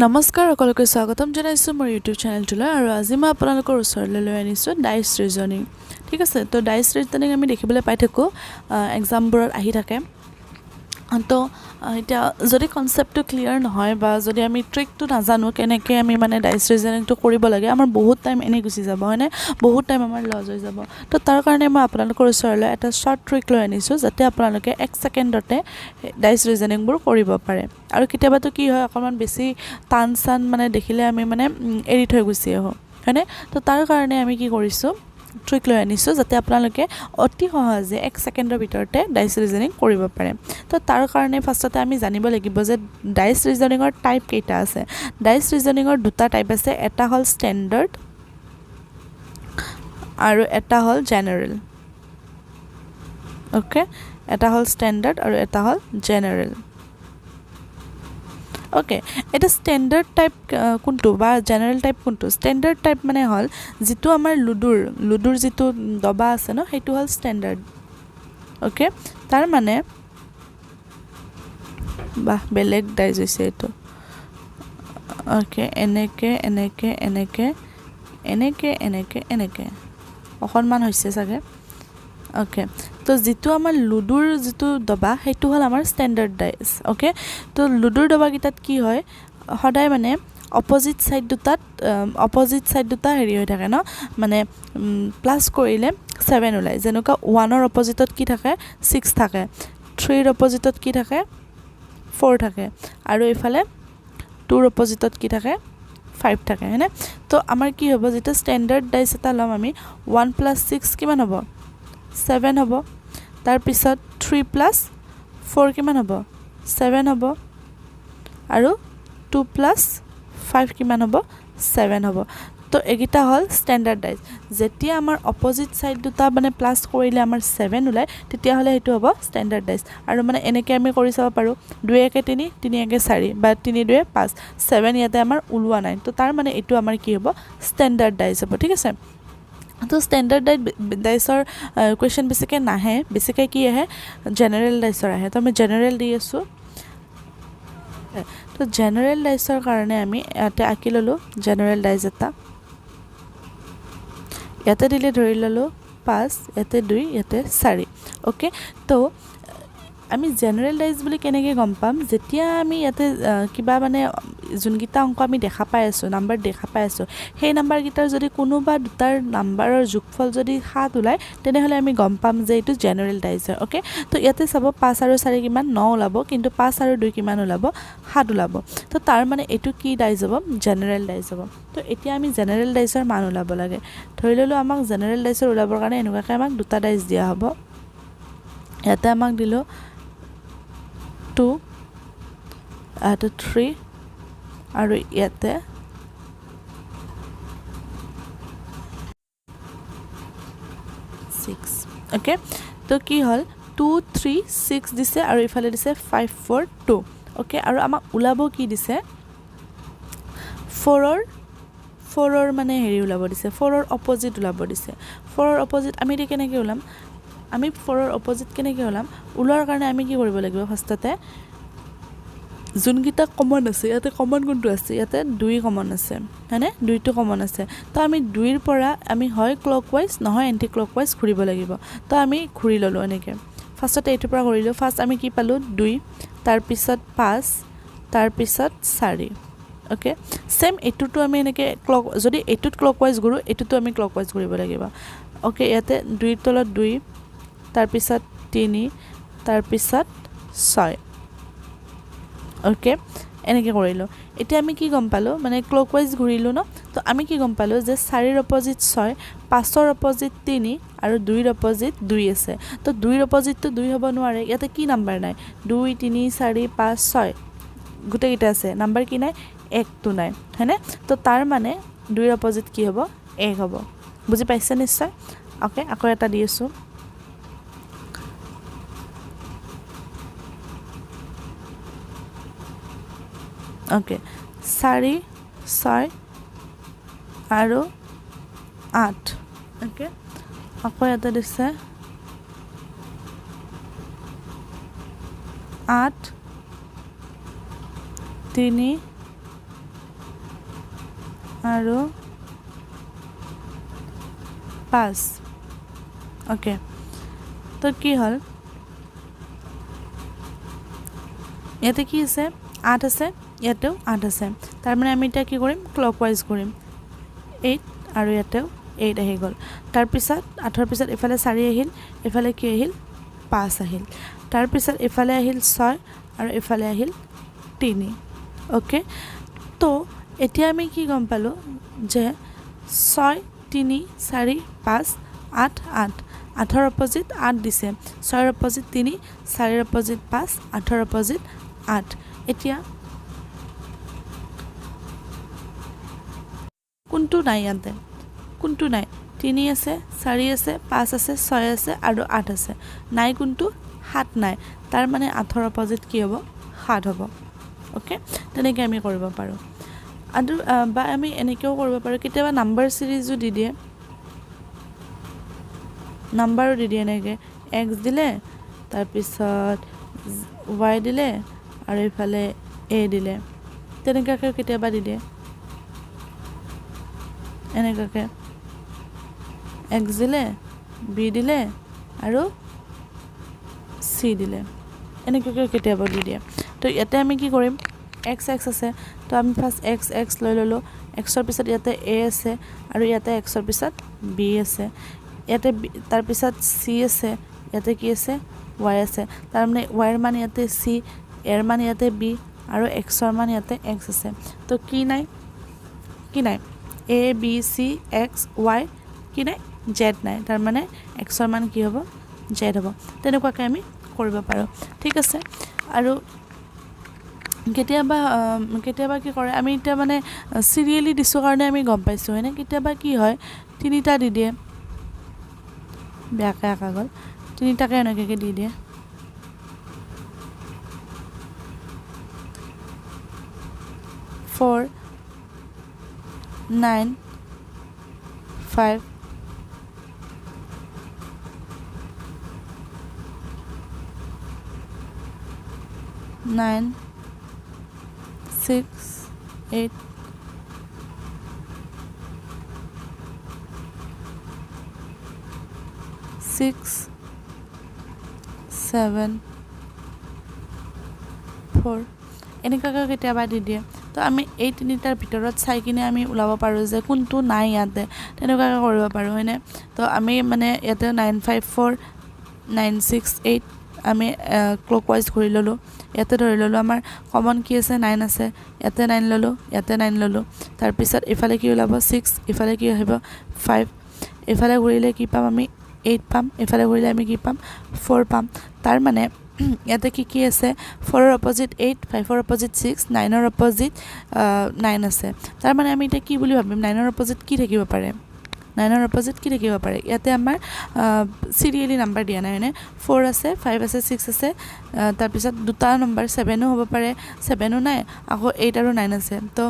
নমস্কাৰ সকলোকে স্বাগতম জনাইছো মোৰ ইউটিউব চেনেলটোলৈ আৰু আজি মই আপোনালোকৰ ওচৰলৈ লৈ আনিছো ডাইচ ৰিজনিং ঠিক আছে তো ডাইচ ৰিজনিং আমি দেখিবলৈ পাই থাকো এক্সামবোৰত আহি থাকে তো এটা যদি কনসেপ্টটো ক্লিয়াৰ নহয় বা যদি আমি ট্ৰিকটো নাজানো কেনেকৈ আমি মানে ডাইচ ৰিজনিংটো কৰিব লাগে আমাৰ বহুত টাইম এনে গুচি যাব হয়নে বহুত টাইম আমাৰ লছ হৈ যাব তো তাৰ কাৰণে মই আপোনালোকৰ ওচৰলৈ এটা শৰ্ট ট্ৰিক লৈ আনিছো যাতে আপোনালোকে 1 সেকেন্ডতে ডাইচ ৰিজনিংবোৰ কৰিব পাৰে আৰু কিতাবাটো কি হয় অকমান বেছি টান মানে দেখিলে আমি মানে এৰি থৈ গুচি আহো হয়নে তো তাৰ কাৰণে আমি কি কৰিছো ট্ৰিক লৈ আনিছো যাতে আপোনালোকে অতি সহজে 1 সেকেন্ডৰ ভিতৰতে ডাইচ ৰিজনিং কৰিব পাৰে তো তাৰ কাৰণে ফাৰ্ষ্টতে আমি জানিব লাগিব যে ডাইচ ৰিজনিংৰ টাইপ কেইটা আছে ডাইচ ৰিজনিংৰ দুটা টাইপ আছে এটা হল ষ্টেণ্ডাৰ্ড আৰু এটা হল জেনাৰেল ওকে এটা হল ষ্টেণ্ডাৰ্ড আৰু এটা হল জেনাৰেল ওকে এটা ষ্টেণ্ডাৰ্ড টাইপ কোনটো বা জেনাৰেল টাইপ কোনটো ষ্টেণ্ডাৰ্ড টাইপ মানে হল যেটো আমাৰ লুডুৰ যেটো দবা আছে ন হেতু হল ষ্টেণ্ডাৰ্ড ওকে তাৰ মানে বা বেলেগ ডাইজ হৈছে এটো ওকে এনেকে অকনমান হৈছে সাগে ওকে তো যেটো আমাৰ লুডুৰ যেটো দবা হেতু হল আমাৰ ষ্টেণ্ডাৰ্ড ডাইজ ওকে তো লুডুৰ দবা কিটাত কি হয় সদায় মানে অপোজিট সাইড দুটা হেৰি হৈ থাকে ন মানে প্লাস কৰিলে 7 ওলাই যেনেকা 1 ৰ অপোজিটত কি থাকে 6 থাকে 3 ৰ অপোজিটত কি থাকে 4 থাকে আৰু ইফালে 2 ৰ অপোজিটত কি থাকে 5 থাকে হয়নে তো আমাৰ কি হ'ব যেটা ষ্টেণ্ডাৰ্ড ডাইজ এটা লম আমি 1 + 6 কিমান হ'ব 7 হ'ব তাৰ পিছত 3 + 4 কিমান হ'ব 7 হ'ব আৰু 2 + 5 কিমান হ'ব 7 হ'ব তো এগিটা হল ষ্টেণ্ডাৰ্ড ডাইজ যেতিয়া আমাৰ অপোজিট সাইড দুটা মানে প্লাস কৰিলে আমাৰ 7 ওলাই তেতিয়া হলে হেতু হ'ব ষ্টেণ্ডাৰ্ড ডাইজ আৰু মানে এনেকৈ আমি কৰি চাব পাৰো 2 * 1 = 3 3 * 1 = 4 বা 3 * 2 = 5 7 ইয়াতে আমাৰ ওলোৱা নাই তো তাৰ মানে এটো আমাৰ কি হ'ব ষ্টেণ্ডাৰ্ড ডাইজ হ'ব ঠিক আছে তো ষ্টেণ্ডাৰ্ড ডাইজৰ কোৱেশ্চন বেছিকৈ নাহে বেছিকৈ কি আহে জেনাৰেল ডাইজৰ আহে তো আমি জেনাৰেল দি আছো তো জেনাৰেল ডাইজৰ কাৰণে আমি ইয়াতে আকি ললো জেনাৰেল ডাইজ এটা ইয়াতে দিলে ধৰি ললো 5 ইয়াতে 2 ইয়াতে 4 ওকে তো আমি জেনাৰেল ডাইজ বুলি কেনেকৈ গম পাম যেতিয়া আমি ইয়াতে কিবা মানে যোনগিটা অংক আমি দেখা পাই আছো নাম্বাৰ দেখা পাই আছো সেই নাম্বাৰ গিটাৰ যদি কোনোবা দুটাৰ নাম্বাৰৰ যোগফল যদি 7 ওলাই তেনেহলে আমি গম পাম যে এটো জেনাৰেল ডাইজ হয় ওকে তো ইয়াতে চাব 5 আৰু 4 কিমান 9 ওলাব কিন্তু 5 আৰু 2 কিমান ওলাব 7 ওলাব তো তাৰ মানে এটো কি ডাইজ হ'ব জেনাৰেল ডাইজ হ'ব তো এতিয়া আমি জেনাৰেল ডাইজৰ মান ওলাব লাগে ধৰি ললো আমাক জেনাৰেল ডাইজৰ ওলাবৰ কাৰণে এনেকুৱাকৈ আমাক দুটা ডাইজ দিয়া হ'ব ইয়াতে আমাক দিলো 2 আৰু 3 আৰু ইয়াতে 6 ওকে তো কি হল 2 3 6 দিছে আৰু ইফালে দিছে 5 4 2 ওকে আৰু আমাক ওলাব কি দিছে 4 ৰ মানে হেৰি ওলাব দিছে 4 ৰ অপোজিট ওলাব দিছে 4 ৰ অপোজিট আমি এটা কেনেকৈ ওলাম আমি 4 ৰ অপোজিট কেনেকৈ ওলাম ওলোৱাৰ কাৰণে আমি কি কৰিব লাগিব ফাৰ্ষ্টতে যোনগিটা কমন আছে ইয়াতে কমন কোনটো আছে ইয়াতে 2 কমন আছে হয়নে 2টো কমন আছে তো আমি 2 ৰ পৰা আমি হয় ক্লকৱাইজ নহয় এন্টি ক্লকৱাইজ ঘুৰিব লাগিব তো আমি ঘুৰি ললো এনেকৈ ফাৰ্ষ্টতে এইটোৰ পৰা ঘুৰিলো ফাৰ্ষ্ট আমি কি পালো 2 তাৰ পিছত 5 তাৰ পিছত 4 ওকে সেম এটোটো আমি এনেকৈ ক্লক যদি এটোত ক্লকৱাইজ ঘুৰো এটোটো আমি ক্লকৱাইজ ঘুৰিব লাগিব ওকে ইয়াতে 2 ৰ তলত 2 তাৰ পিছত 3 তাৰ পিছত 6 ওকে এনেকৈ কৰিলো এতিয়া আমি কি গম পালো মানে ক্লকৱাইজ ঘুৰিলো ন তো আমি কি গম পালো যে 4 ৰ অপোজিট 6 5 ৰ অপোজিট 3 আৰু 2 ৰ অপোজিট 2 আছে তো 2 ৰ অপোজিটটো 2 হ'ব নোৱাৰে ইয়াতে কি নাম্বাৰ নাই 2 3 4 5 6 গুটে কিটা আছে নাম্বাৰ কি নাই 1 টো নাই হয়নে তো তাৰ মানে 2 ৰ অপোজিট কি হ'ব 1 হ'ব বুজি পাইছে নিশ্চয় ওকে আকৌ এটা দি আছো ওকে 4 6 আৰু 8 ওকে আকৌ এটা দিছে 8 3 আৰু 5 ওকে তো কি হল ইয়াতে কি আছে 8 আছে ইয়াতেও 8 আছে তাৰ মানে আমি এটা কি কৰিম ক্লকৱাইজ কৰিম 8 আৰু ইয়াতেও 8 আহি গল তাৰ পিছত 8 ৰ পিছত ইফালে 4 আহিল ইফালে কি আহিল 5 আহিল তাৰ পিছত ইফালে আহিল 6 আৰু ইফালে আহিল 3 ওকে তো এতিয়া আমি কি গম পালো যে 6 3 4 5 8 8 8 ৰ অপজিট 8 দিছে 6 ৰ অপজিট 3 4 ৰ অপজিট 5 8 ৰ অপজিট 8 এতিয়া কোনটো নাই ইয়াতে কোনটো নাই 3 আছে 4 আছে 5 আছে 6 আছে আৰু 8 আছে নাই কোনটো 7 নাই তাৰ মানে 8 ৰ অপজিট কি হ'ব 7 হ'ব ওকে তেনেকৈ আমি কৰিব পাৰো আৰু বা আমি এনেকেও কৰিব পাৰো কেতিয়াবা নাম্বাৰ সিৰিজও দি দিয়ে নাম্বাৰো দি দিয়ে এনেকৈ x দিলে তাৰ পিছত y দিলে আৰু ইফালে a দিলে তেনেকৈ কেতিয়াবা দি দিয়ে এনেকৈ x দিলে b দিলে আৰু c দিলে এনেকৈ কেতিয়াবা দি দিয়ে তো ইয়াতে আমি কি কৰিম x আছে তো আমি ফাৰ্স্ট x লৈ ললো x ৰ পিছত ইয়াতে a আছে আৰু ইয়াতে x ৰ পিছত b আছে ইয়াতে তাৰ পিছত c আছে ইয়াতে কি আছে y আছে তাৰ মানে y ৰ মান ইয়াতে c a ৰ মান ইয়াতে b আৰু x ৰ মান ইয়াতে x আছে তো কি নাই a b c x y কি নাই z নাই তাৰ মানে x ৰ মান কি হ'ব z হ'ব তেনেকুৱাকৈ আমি কৰিব পাৰো ঠিক আছে আৰু কেতিয়াবা কি কৰে আমি এটা মানে সিৰিয়ালি দিছো কাৰণে আমি গম পাইছো হয়নে কেতিয়াবা কি হয় তিনিটা দি দিয়ে বেয়াকৈ আঁকা গ'ল তিনিটাকে এনেকৈ দি দিয়ে 4 9 5 9 6 8 6 7 4 এনেকুৱাকৈ কেতিয়াবা দি দিয়ে তো আমি এই তিনিটাৰ ভিতৰত চাই কিনে আমি ওলাব পাৰোঁ যে কোনটো নাই ইয়াতে তেনেকুৱাকৈ কৰিব পাৰোঁ হয়নে তো আমি মানে ইয়াতে 954 968 আমি ক্লকৱাইজ কৰি ললো ইয়াতে ধৰি ললো আমাৰ কমন কি আছে 9 আছে ইয়াতে 9 ললো ইয়াতে 9 ললো তাৰ পিছত ইফালে কি ওলাব 6 ইফালে কি আহিব 5 ইফালে ঘূৰিলে কি পাম আমি 8 পাম ইফালে ঘূৰিলে আমি কি পাম 4 পাম তাৰ মানে ইয়াতে কি আছে 4 ৰ অপজিট 8 5 ৰ অপজিট 6 9 ৰ অপজিট 9 আছে তাৰ মানে আমি এটা কি বুলি ভাবিম 9 ৰ অপজিট কি থাকিব পাৰে 9 ৰ অপজিট কি থাকিব পাৰে ইয়াতে আমাৰ সিৰিয়ালি নাম্বাৰ দিয়া নাই হয়নে 4 আছে 5 আছে 6 আছে তাৰ পিছত দুটা নাম্বাৰ 7ও হ'ব পাৰে 7ও নাই আকৌ 8 আৰু 9 আছে তো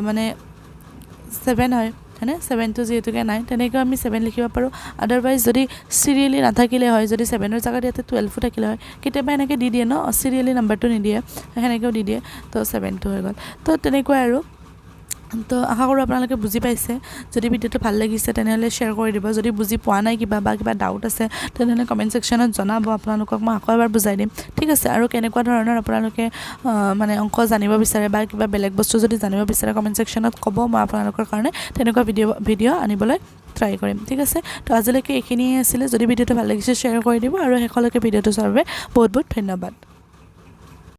মানে 7 হয় হয়নে 7 টো যেহেতুকে নাই তেনেকৈ আমি 7 লিখিব পাৰোঁ আদাৰৱাইজ যদি সিৰিয়ালি নাথাকিলে হয় যদি 7 ৰ জাগাত ইয়াতে 12 থাকিলে হয় কেতিয়াবা এনেকৈ দি দিয়ে ন সিৰিয়ালি নাম্বাৰটো নিদিয়ে সেনেকৈও দি দিয়ে তো 7 টো হৈ গ'ল তো তেনেকৈ আৰু তো আশা কৰোঁ আপোনালোকে বুজি পাইছে যদি ভিডিঅ'টো ভাল লাগিছে তেনেহ'লে শ্বেয়াৰ কৰি দিব যদি বুজি পোৱা নাই কিবা ডাউট আছে তেনেহ'লে কমেণ্ট ছেকশ্যনত জনাব আপোনালোকক মই আকৌ এবাৰ বুজাই দিম ঠিক আছে আৰু কেনেকুৱা ধৰণৰ আপোনালোকে মানে অংক জানিব বিচাৰে বা কিবা বেলেগ বস্তু যদি জানিব বিচাৰে কমেণ্ট ছেকশ্যনত ক'ব মই আপোনালোকৰ কাৰণে তেনেকুৱা ভিডিঅ' আনিবলৈ ট্ৰাই কৰিম ঠিক আছে তো আজিলৈকে এইখিনিয়ে আছিলে যদি ভিডিঅ'টো ভাল লাগিছে শ্বেয়াৰ কৰি দিব আৰু শেষলৈকে ভিডিঅ'টো চোৱাৰ বাবে বহুত বহুত ধন্যবাদ